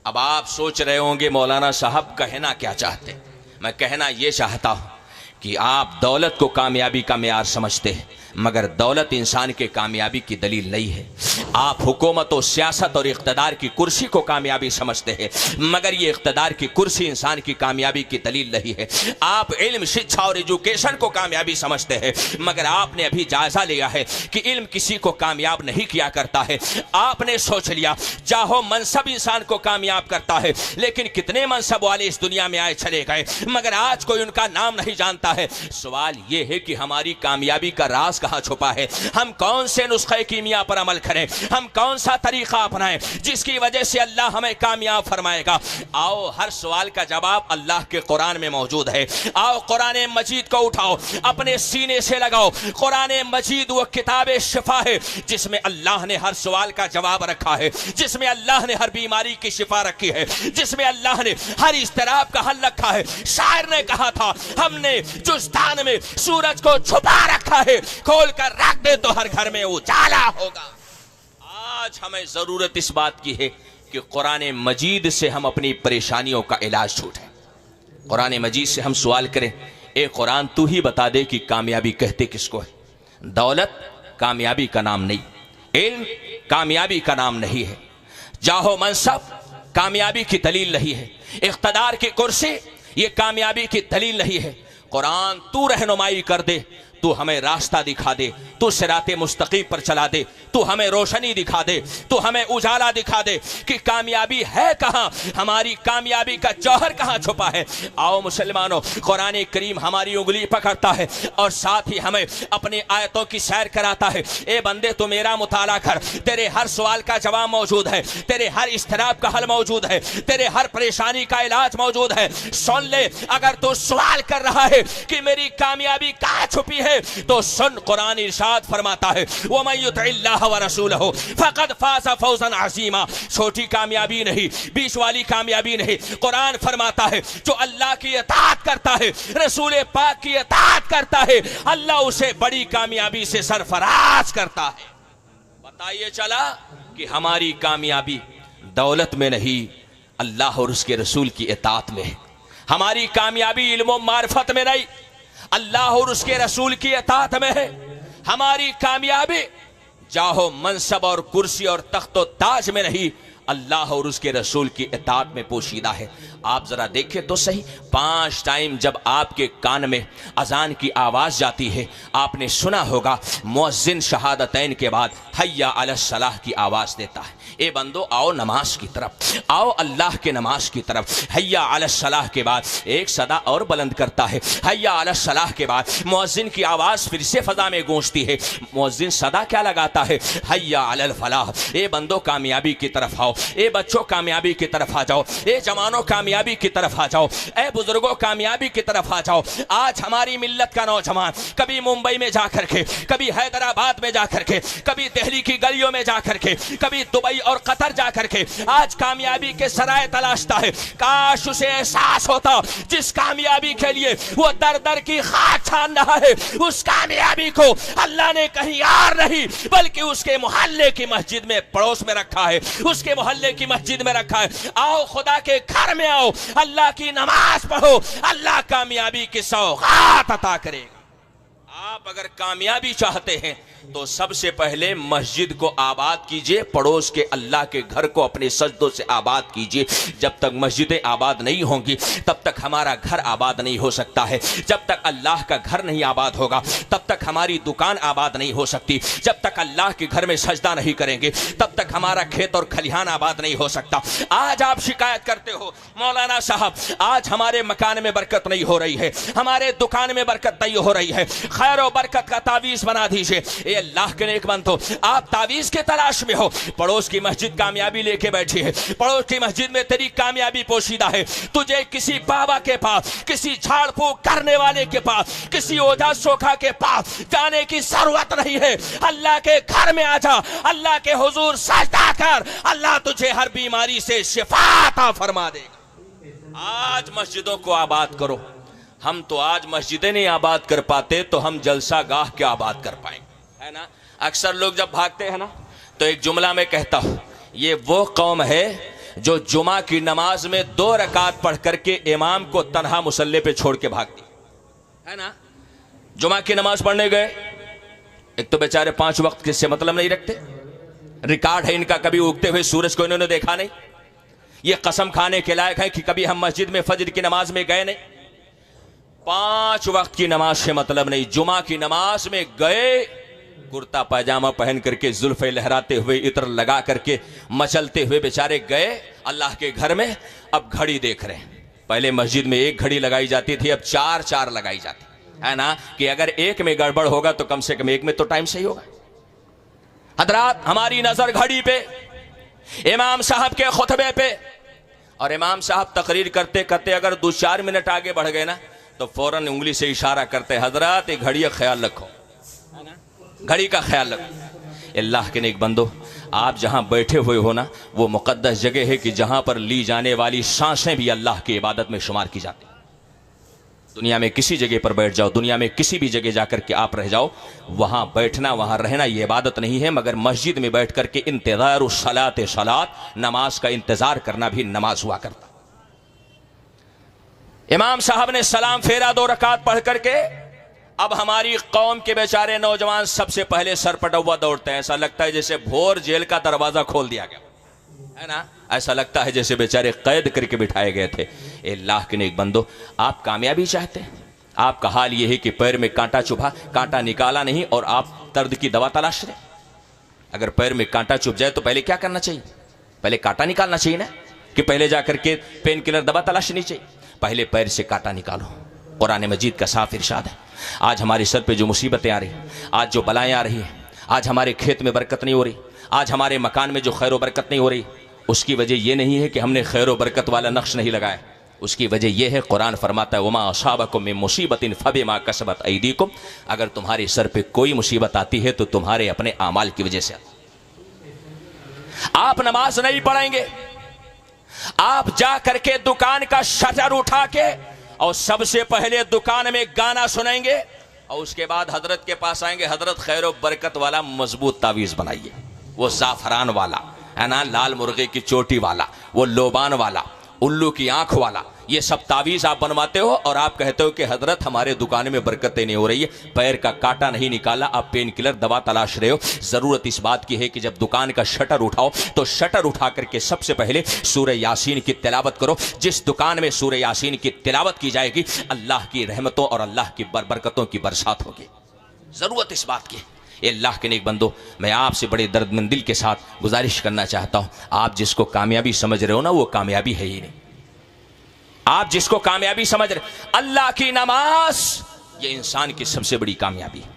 अब आप सोच रहे होंगे मौलाना साहब कहना क्या चाहते। मैं कहना यह चाहता हूं कि आप दौलत को कामयाबी का मेयार समझते हैं, मगर दौलत इंसान के कामयाबी की दलील नहीं है। आप हुकूमत और सियासत और इख्तदार की कुर्सी को कामयाबी समझते हैं, मगर ये इख्तदार की कुर्सी इंसान की कामयाबी की दलील नहीं है। आप इल्म, शिक्षा और एजुकेशन को कामयाबी समझते हैं, मगर आपने अभी जायजा लिया है कि इल्म किसी को कामयाब नहीं किया करता है। आपने सोच लिया चाहो मनसब इंसान को कामयाब करता है, लेकिन कितने मनसब वाले इस दुनिया में आए चले गए, मगर आज कोई उनका नाम नहीं जानता है। सवाल यह है कि हमारी कामयाबी का राज कहां छुपा है? हम कौन से नुस्खे कीमिया पर अमल करें, हम कौन सा तरीका अपनाएं जिसकी वजह से अल्लाह हमें कामयाब फरमाएगा? आओ, हर सवाल का जवाब अल्लाह के कुरान में मौजूद है। आओ कुरान मजीद को उठाओ, अपने सीने से लगाओ। कुरान मजीद वो किताब शिफा है जिसमें अल्लाह ने हर सवाल का जवाब रखा है, जिसमें अल्लाह ने हर बीमारी की शिफा रखी है, जिसमें अल्लाह ने हर इस्तिराब का हल रखा है। शायर ने कहा था हमने जुस्तान में सूरज को छुपा रखा है, खोल कर रख दे तो हर घर में उजाला होगा। आज हमें जरूरत इस बात की है कि कुरान मजीद से हम अपनी परेशानियों का इलाज ढूंढें। कुरान मजीद से हम सवाल करें, ए कुरान तू ही बता दे कि कामयाबी कहते किसको है? दौलत कामयाबी का नाम नहीं, इल्म कामयाबी का नाम नहीं है, जाहो मनसब कामयाबी की दलील नहीं है, इख्तदार की कुर्सी ये कामयाबी की दलील नहीं है। कुरान तू रहनुमाई कर दे, तू हमें रास्ता दिखा दे, तू सिराते मुस्तकीम पर चला दे, तू हमें रोशनी दिखा दे, तू हमें उजाला दिखा दे कि कामयाबी है कहां, हमारी कामयाबी का जौहर कहां छुपा है। आओ मुसलमानों, कुरान करीम हमारी उंगली पकड़ता है और साथ ही हमें अपनी आयतों की सैर कराता है। ए बंदे तू मेरा मुताला कर, तेरे हर सवाल का जवाब मौजूद है, तेरे हर इस्तिराब का हल मौजूद है, तेरे हर परेशानी का इलाज मौजूद है। सुन ले, अगर तू सवाल कर रहा है कि मेरी कामयाबी कहां छुपी है तो सुन, कुरान इरशाद फरमाता है वमन युतिल्लाह व रसूलहु फक़द फाज़ फौज़न अज़ीमा। छोटी कामयाबी नहीं, बीच वाली कामयाबी नहीं। कुरान फरमाता है जो अल्लाह की इताअत करता है, रसूल पाक की इताअत करता है, अल्लाह उसे बड़ी कामयाबी से सरफराज करता है। बताइए चला कि हमारी कामयाबी दौलत में नहीं, अल्लाह और उसके रसूल की इताअत में है। हमारी कामयाबी इल्म व मारिफत में नहीं, अल्लाह और उसके रसूल की इताअत में है। हमारी कामयाबी जाहो मनसब और कुर्सी और तख्तो ताज में नहीं, अल्लाह और उसके रसूल की इताअत में पोशीदा है। आप ज़रा देखें तो सही, 5 टाइम जब आपके कान में अजान की आवाज़ जाती है, आपने सुना होगा मुअज्जिन शहादतैन के बाद हय्या अलस सलाह की आवाज़ देता है। ए बंदो आओ नमाज की तरफ, आओ अल्लाह के नमाज की तरफ। हय्या अलस सलाह के बाद एक सदा और बुलंद करता है, हय्या अलस सलाह के बाद मुअज्जिन की आवाज़ फिर से फ़ज़ा में गूंजती है। मुअज्जिन सदा क्या लगाता है? हय्या अलल फलाह। ए बंदो कामयाबी की तरफ आओ, ए बच्चों कामयाबी की तरफ आ जाओ, ए जवानों कामयाबी की तरफ आ जाओ, ए बुजुर्गों कामयाबी की तरफ आ जाओ। आज हमारी मिल्लत का नौजवान कभी मुंबई में जाकर के, कभी हैदराबाद में जाकर के, कभी दिल्ली की गलियों में जाकर के, कभी दुबई और कतर जाकर के आज कामयाबी के सराय तलाशता है। काश उसे एहसास होता जिस कामयाबी के लिए वो दर दर की खाक छान रहा है, उस कामयाबी को अल्लाह ने कहीं और नहीं बल्कि उसके मोहल्ले की मस्जिद में पड़ोस में रखा है, उसके मोहल्ले की मस्जिद में रखा है। आओ खुदा के घर में आओ, अल्लाह की नमाज पढ़ो, अल्लाह कामयाबी की सौगात अता करेगा। आप अगर कामयाबी चाहते हैं तो सबसे पहले मस्जिद को आबाद कीजिए, पड़ोस के अल्लाह के घर को अपने सजदों से आबाद कीजिए। जब तक मस्जिदें आबाद नहीं होंगी तब तक हमारा घर आबाद नहीं हो सकता है। जब तक अल्लाह का घर नहीं आबाद होगा तब तक हमारी दुकान आबाद नहीं हो सकती। जब तक अल्लाह के घर में सजदा नहीं करेंगे तब तक हमारा खेत और खलिहान आबाद नहीं हो सकता। आज आप शिकायत करते हो मौलाना साहब आज हमारे मकान में बरकत नहीं हो रही है, हमारे दुकान में बरकत नहीं हो रही है, खैर और बरकत का तावीज़ बना दीजिए। ए अल्लाह के नेक बंदो, आप तावीज़ के तलाश में हो, पड़ोस की मस्जिद कामयाबी लेके बैठी है, पड़ोस की मस्जिद में तेरी कामयाबी पोशीदा है। तुझे किसी बाबा के पास, किसी झाड़ फूक करने वाले के पास, किसी ओझा सोखा के पास जाने की जरूरत नहीं है। अल्लाह के घर में आ जा, अल्लाह के हुजूर सजदा कर, अल्लाह तुझे हर बीमारी से शिफा अता फरमा देगा। आज मस्जिदों को आबाद करो। हम तो आज मस्जिदें नहीं आबाद कर पाते तो हम जलसा गाह क्या आबाद कर पाएंगे, है ना। अक्सर लोग जब भागते हैं ना तो एक जुमला में कहता हूं, ये वो कौम है जो जुमा की नमाज में 2 रकात पढ़ करके इमाम को तन्हा मुसल्ले पे छोड़ के भागती है ना। जुमा की नमाज पढ़ने गए, एक तो बेचारे 5 वक्त किससे मतलब नहीं रखते, रिकॉर्ड है इनका, कभी उगते हुए सूरज को इन्होंने देखा नहीं। ये कसम खाने के लायक है कि कभी हम मस्जिद में फजर की नमाज में गए नहीं। 5 वक्त की नमाज से मतलब नहीं, जुमा की नमाज में गए, कुर्ता पैजामा पहन करके, जुल्फे लहराते हुए, इत्र लगा करके, मचलते हुए बेचारे गए अल्लाह के घर में। अब घड़ी देख रहे हैं, पहले मस्जिद में 1 घड़ी लगाई जाती थी, अब 4-4 लगाई जाती है ना, कि अगर एक में गड़बड़ होगा तो कम से कम एक में तो टाइम सही होगा। हजरात हमारी नजर घड़ी पे, इमाम साहब के खुतबे पे, और इमाम साहब तकरीर करते करते अगर 2-4 मिनट आगे बढ़ गए ना तो फौरन उंगली से इशारा करते, हजरात ये घड़ी का ख्याल रखो, घड़ी का ख्याल रखो। अल्लाह के नेक बंदो, आप जहां बैठे हुए हो ना वो मुकद्दस जगह है कि जहां पर ली जाने वाली सांसें भी अल्लाह की इबादत में शुमार की जाती। दुनिया में किसी जगह पर बैठ जाओ, दुनिया में किसी भी जगह जाकर के आप रह जाओ, वहां बैठना, वहां रहना ये इबादत नहीं है, मगर मस्जिद में बैठ करके इंतजार सलात सलात, नमाज का इंतजार करना भी नमाज हुआ करता। इमाम साहब ने सलाम फेरा, 2 रकात पढ़ करके, अब हमारी कौम के बेचारे नौजवान सबसे पहले सर पटवा दौड़ते हैं। ऐसा लगता है जैसे भोर जेल का दरवाजा खोल दिया गया है ना, ऐसा लगता है जैसे बेचारे कैद करके बिठाए गए थे। अल्लाह के नेक बंदो, आप कामयाबी चाहते हैं, आपका हाल यह है कि पैर में कांटा चुभा, कांटा निकाला नहीं और आप दर्द की दवा तलाश रहे। अगर पैर में कांटा चुभ जाए तो पहले क्या करना चाहिए? पहले कांटा निकालना चाहिए ना, कि पहले जाकर के पेन किलर दवा तलाशनी चाहिए। पहले पैर से कांटा निकालो। कुरान मजीद का साफ इरशाद है, आज हमारे सर पे जो मुसीबतें आ रही, आज जो बलाएं आ रही हैं, आज हमारे खेत में बरकत नहीं हो रही, आज हमारे मकान में जो खैर व बरकत नहीं हो रही, उसकी वजह यह नहीं है कि हमने खैर व बरकत वाला नक्श नहीं लगाया। उसकी वजह यह है, कुरान फरमाता है वमा असाबकुम मिन मुसीबतिन फबिमा कसबत ऐदीकुम, अगर तुम्हारे सर पे कोई मुसीबत आती है तो तुम्हारे अपने आमाल की वजह से आती। आप नमाज नहीं पढ़ेंगे, आप जा करके दुकान का शटर उठा के और सबसे पहले दुकान में गाना सुनेंगे और उसके बाद हजरत के पास आएंगे, हजरत खैर व बरकत वाला मजबूत तावीज़ बनाइए, वो ज़ाफ़रान वाला है ना, लाल मुर्गे की चोटी वाला, वो लोबान वाला, उल्लू की आंख वाला, ये सब तावीज़ आप बनवाते हो और आप कहते हो कि हजरत हमारे दुकान में बरकतें नहीं हो रही है, पैर का कांटा नहीं निकाला, आप पेन किलर दवा तलाश रहे हो। ज़रूरत इस बात की है कि जब दुकान का शटर उठाओ तो शटर उठा करके सबसे पहले सूरह यासीन की तिलावत करो। जिस दुकान में सूरह यासीन की तिलावत की जाएगी अल्लाह की रहमतों और अल्लाह की बरकतों की बरसात होगी। ज़रूरत इस बात की। अल्लाह के नेक बंदो, मैं आपसे बड़े दर्दमंद दिल के साथ गुजारिश करना चाहता हूँ, आप जिसको कामयाबी समझ रहे हो ना, वो कामयाबी है ही नहीं। आप जिसको कामयाबी समझ रहे, अल्लाह की नमाज ये इंसान की सबसे बड़ी कामयाबी है।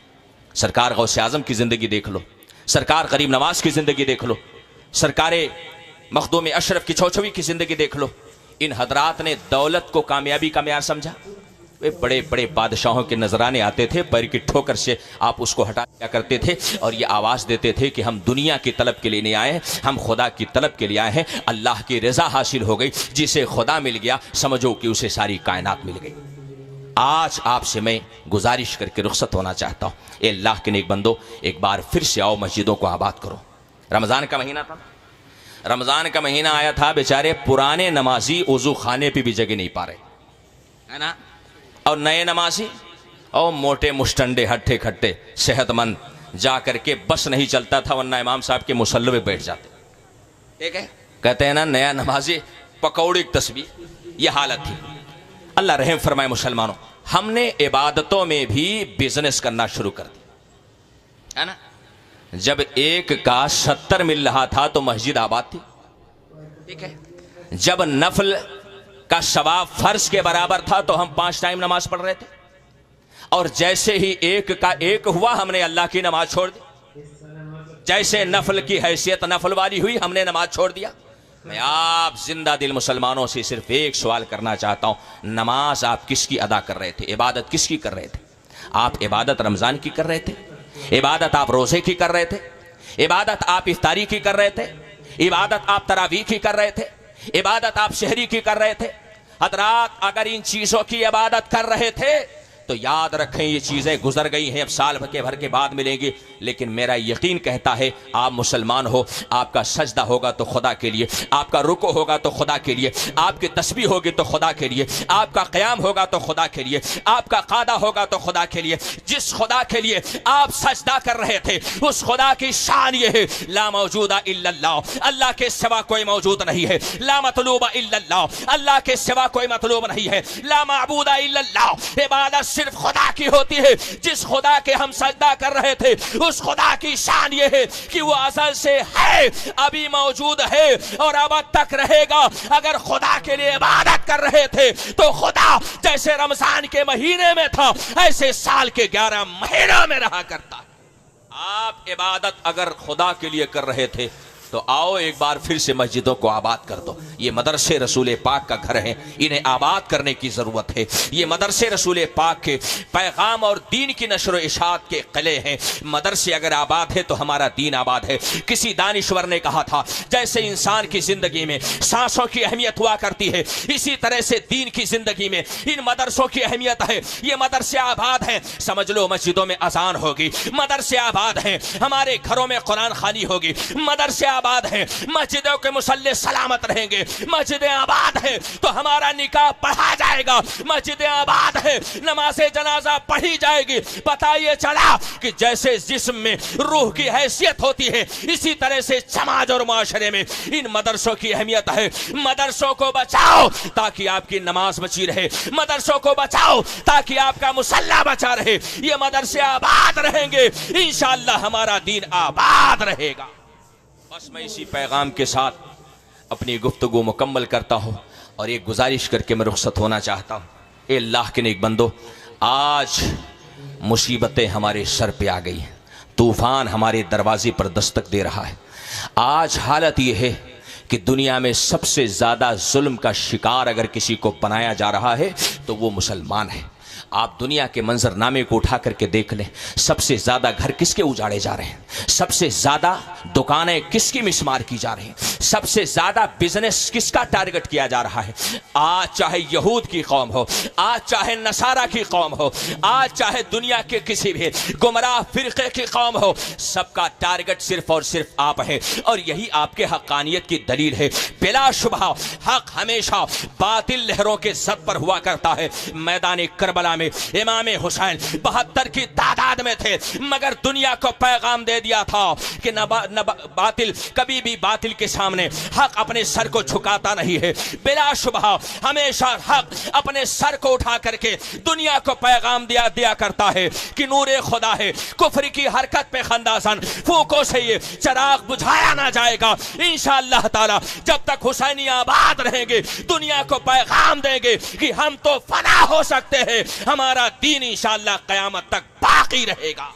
सरकार गौसे आजम की ज़िंदगी देख लो, सरकार गरीब नवाज की ज़िंदगी देख लो, सरकार मखदूम अशरफ की छौछवी की ज़िंदगी देख लो। इन हजरात ने दौलत को कामयाबी का मेयार समझा। वे बड़े बड़े बादशाहों के नजराने आते थे, पैर की ठोकर से आप उसको हटा दिया करते थे और ये आवाज़ देते थे कि हम दुनिया की तलब के लिए नहीं आए हैं, हम खुदा की तलब के लिए आए हैं। अल्लाह की रज़ा हासिल हो गई, जिसे खुदा मिल गया समझो कि उसे सारी कायनात मिल गई। आज आपसे मैं गुजारिश करके रुखसत होना चाहता हूँ, अल्लाह के नेक बंदो, एक बार फिर से आओ, मस्जिदों को आबाद करो। रमज़ान का महीना था, रमज़ान का महीना आया था, बेचारे पुराने नमाजी वज़ू खाने पर भी जगह नहीं पा रहे, है ना, और नए नमाजी और मोटे मुस्टंडे हट्टे खट्टे सेहतमंद जा करके बस नहीं चलता था, वरना इमाम साहब के मुसल्ले में बैठ जाते। ठीक है, कहते हैं ना, नया नमाजी पकौड़ी की तस्वीर, ये हालत थी। अल्लाह रहम फरमाए मुसलमानों, हमने इबादतों में भी बिजनेस करना शुरू कर दिया, है ना। जब एक का 70 मिल रहा था तो मस्जिद आबाद थी। ठीक है, जब नफल का सवाब फर्ज के बराबर था तो हम 5 टाइम नमाज पढ़ रहे थे, और जैसे ही एक का एक हुआ हमने अल्लाह की नमाज छोड़ दी। जैसे नफल की हैसियत नफल वाली हुई हमने नमाज छोड़ दिया। मैं आप जिंदा दिल मुसलमानों से सिर्फ एक सवाल करना चाहता हूं, नमाज आप किसकी अदा कर रहे थे, इबादत किसकी कर रहे थे? आप इबादत रमजान की कर रहे थे, इबादत आप रोजे की कर रहे थे, इबादत आप इफ्तारी की कर रहे थे, इबादत आप तरावीह की कर रहे थे, इबादत आप शहरी की कर रहे थे। हजरात, अगर इन चीजों की इबादत कर रहे थे तो याद रखें ये चीजें गुजर गई हैं, अब साल भर के बाद मिलेंगी। लेकिन मेरा यकीन कहता है आप मुसलमान हो, आपका सजदा होगा तो खुदा के लिए, आपका रुको होगा तो खुदा के लिए, आपकी तस्बीह होगी तो खुदा के लिए, आपका क़याम होगा तो खुदा के लिए, आपका क़ादा होगा तो खुदा के लिए। जिस खुदा के लिए आप सजदा कर रहे थे उस खुदा की शान ये है, ला मौजूदा इल्लल्लाह, अल्लाह के सिवा कोई मौजूद नहीं है। ला मतलूबा इल्लल्लाह, अल्लाह के सिवा कोई मतलूब नहीं है। ला माबूदा इल्लल्लाह, इबादत सिर्फ खुदा की होती है। जिस खुदा के हम सजदा कर रहे थे उस खुदा की शान ये है कि वो असल से है, अभी मौजूद है और अब तक रहेगा। अगर खुदा के लिए इबादत कर रहे थे तो खुदा जैसे रमजान के महीने में था ऐसे साल के 11 महीनों में रहा करता। आप इबादत अगर खुदा के लिए कर रहे थे तो आओ एक बार फिर से मस्जिदों को आबाद कर दो। ये मदरसे रसूल पाक का घर है, इन्हें आबाद करने की ज़रूरत है। ये मदरसे रसूल पाक के पैगाम और दीन की नशर इशात के किले हैं। मदरसे अगर आबाद है तो हमारा दीन आबाद है। किसी दानिश्वर ने कहा था, जैसे इंसान की ज़िंदगी में सांसों की अहमियत हुआ करती है, इसी तरह से दीन की ज़िंदगी में इन मदरसों की अहमियत है। ये मदरसे आबाद हैं, समझ लो मस्जिदों में अजान होगी, मदरसे आबाद हैं, हमारे घरों में कुरान खानी होगी, मदरसे आबाद है, मस्जिदों के मुसल्ले सलामत रहेंगे। मस्जिदें आबाद है तो हमारा निकाह पढ़ा जाएगा, मस्जिदें आबाद है नमाज़े जनाजा पढ़ी जाएगी। पता ये चला कि जैसे जिस्म में रूह की हैसियत होती है इसी तरह से समाज और माशरे में इन मदरसों की अहमियत है। मदरसों को बचाओ ताकि आपकी नमाज बची रहे, मदरसों को बचाओ ताकि आपका मुसल्ला बचा रहे। ये मदरसे आबाद रहेंगे, इंशाअल्लाह हमारा दीन आबाद रहेगा। बस मैं इसी पैगाम के साथ अपनी गुफ्तगू मुकम्मल करता हूँ और एक गुजारिश करके मैं रुखसत होना चाहता हूँ। ए अल्लाह के नेक बंदो, आज मुसीबतें हमारे सर पे आ गई हैं, तूफ़ान हमारे दरवाजे पर दस्तक दे रहा है। आज हालत ये है कि दुनिया में सबसे ज़्यादा जुल्म का शिकार अगर किसी को बनाया जा रहा है तो वो मुसलमान है। आप दुनिया के मंजरनामे को उठा करके देख लें, सबसे ज्यादा घर किसके उजाड़े जा रहे हैं, सबसे ज्यादा दुकानें किसकी मिसमार की जा रही हैं, सबसे ज्यादा बिजनेस किसका टारगेट किया जा रहा है। आज चाहे यहूद की कौम हो, आज चाहे नसारा की कौम हो, आज चाहे दुनिया के किसी भी गुमराह फिरके की कौम हो, सबका टारगेट सिर्फ और सिर्फ आप है। और यही आपके हक्कानियत की दलील है। बिलाशुबह हक हमेशा बातिल लहरों के सर पर हुआ करता है। मैदान करबला में इमाम हुसैन 72 की तादाद में थे, मगर दुनिया को पैगाम दे दिया था कि बातिल कभी भी बातिल के सामने हक अपने सर को झुकाता नहीं है। बिलाशुबह हमेशा हक अपने सर को उठा करके दुनिया को पैगाम दिया करता है कि नूरे खुदा है। कुफ्र की हरकत पे खंदासन फूकों से ये चिराग बुझाया ना जाएगा। इंशाअल्लाह ताला जब तक हुसैनी आबाद रहेंगे, दुनिया को पैगाम देंगे कि हम तो फना हो सकते हैं, हमारा दीन इंशाअल्लाह क़यामत तक बाकी रहेगा।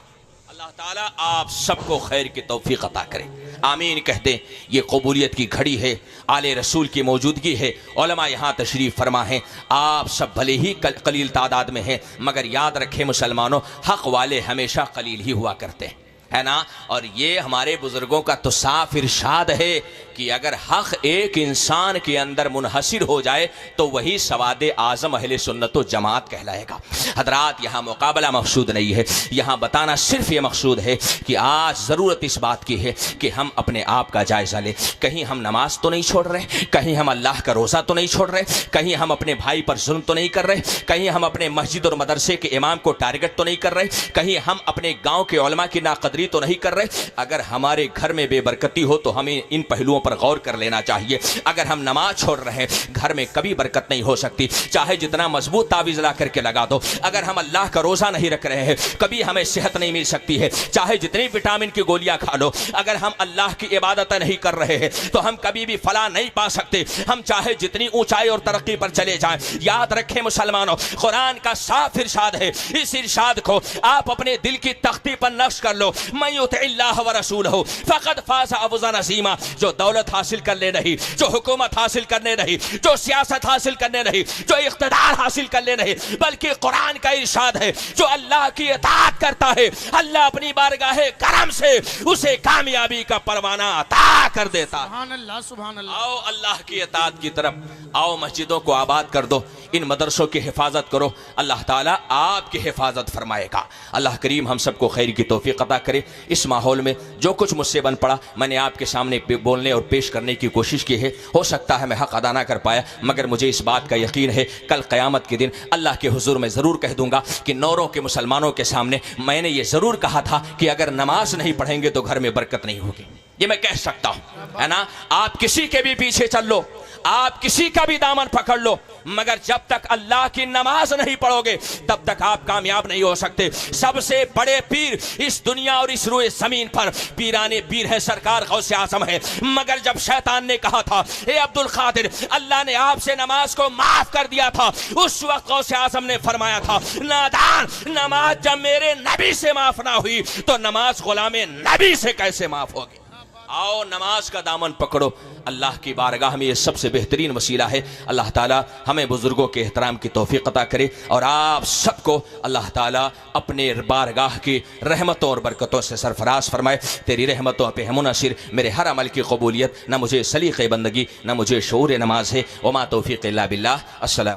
अल्लाह ताला आप सबको खैर की तौफीक अता करे, आमीन कह दें। ये कबूलियत की घड़ी है, आले रसूल की मौजूदगी है, उलमा यहाँ तशरीफ़ फरमा है। आप सब भले ही कलील तादाद में हैं, मगर याद रखें मुसलमानों, हक़ वाले हमेशा कलील ही हुआ करते हैं, है ना। और ये हमारे बुजुर्गों का तो साफ इरशाद है कि अगर हक़ एक इंसान के अंदर मुनहसिर हो जाए तो वही सवादे आज़म अहले सुन्नत व जमात कहलाएगा। हजरात, यहाँ मुकाबला मकसूद नहीं है, यहाँ बताना सिर्फ ये मकसूद है कि आज ज़रूरत इस बात की है कि हम अपने आप का जायज़ा लें। कहीं हम नमाज तो नहीं छोड़ रहे, कहीं हम अल्लाह का रोज़ा तो नहीं छोड़ रहे, कहीं हम अपने भाई पर जुल्म तो नहीं कर रहे, कहीं हम अपने मस्जिद और मदरसे के इमाम को टारगेट तो नहीं कर रहे, कहीं हम अपने गाँव के उलमा की नाकदरी तो नहीं कर रहे। अगर हमारे घर में बेबरकती हो तो हमें इन पहलुओं पर गौर कर लेना चाहिए। अगर हम नमाज छोड़ रहे हैं, घर में कभी बरकत नहीं हो सकती, चाहे जितना मजबूत तावीज़ ला करके लगा दो। अगर हम अल्लाह का रोज़ा नहीं रख रहे हैं, कभी हमें सेहत नहीं मिल सकती है, चाहे जितनी विटामिन की गोलियां खा लो। अगर हम अल्लाह की इबादत नहीं कर रहे हैं तो हम कभी भी फलाह नहीं पा सकते, हम चाहे जितनी ऊंचाई और तरक्की पर चले जाएं। याद रखें मुसलमानों, कुरान का साफ इरशाद है, इस इरशाद को आप अपने दिल की तख्ती पर नक्श कर लो। मैं युतिल्लाह व रसूलहु फ़क़द फ़ाज़ फ़ौज़न अज़ीमा। जो दौलत हासिल करने नहीं, जो हुकूमत हासिल करने नहीं, जो सियासत हासिल करने नहीं, जो इख्तिदार हासिल करने नहीं, बल्कि कुरान का इरशाद है जो अल्लाह की इताअत करता है, अल्लाह अपनी बारगाहे करम से उसे कामयाबी का परवाना अता कर देता। सुभान अल्लाह, सुभान अल्लाह। आओ अल्लाह की इताअत की तरफ आओ, मस्जिदों को आबाद कर दो, इन मदरसों की हिफाजत करो, अल्लाह ताला आपकी हिफाजत फरमाएगा। अल्लाह करीम हम सबको खैर की तौफीक अता करे। इस माहौल में जो कुछ मुझसे बन पड़ा मैंने आपके सामने बोलने और पेश करने की कोशिश की है। हो सकता है मैं हक अदा ना कर पाया, मगर मुझे इस बात का यकीन है कल क़यामत के दिन अल्लाह के हुजूर में ज़रूर कह दूंगा कि नौरों के मुसलमानों के सामने मैंने ये ज़रूर कहा था कि अगर नमाज नहीं पढ़ेंगे तो घर में बरकत नहीं होगी। ये मैं कह सकता हूँ, है ना। आप किसी के भी पीछे चल लो, आप किसी का भी दामन पकड़ लो, मगर जब तक अल्लाह की नमाज नहीं पढ़ोगे तब तक आप कामयाब नहीं हो सकते। सबसे बड़े पीर इस दुनिया और इस रुए ज़मीन पर पीराने पीर है, सरकार गौसे आज़म है। मगर जब शैतान ने कहा था ए अब्दुल कादिर, अल्लाह ने आपसे नमाज को माफ कर दिया था, उस वक्त गौसे आज़म ने फरमाया था, नादान, नमाज जब मेरे नबी से माफ ना हुई तो नमाज गुलामे नबी से कैसे माफ होगी। आओ नमाज का दामन पकड़ो, अल्लाह की बारगाह में ये सबसे बेहतरीन वसीला है। अल्लाह ताला हमें बुजुर्गों के एहतराम की तौफीक अता करे और आप सबको अल्लाह ताला अपने बारगाह की रहमतों और बरकतों से सरफराज फरमाए। तेरी रहमतों पे हम मुनसिर, मेरे हर अमल की कबूलियत, न मुझे सलीक़े बंदगी न मुझे शऊर नमाज है। वमा तौफीक़ इल्ला बिल्लाह। अस्सलाम।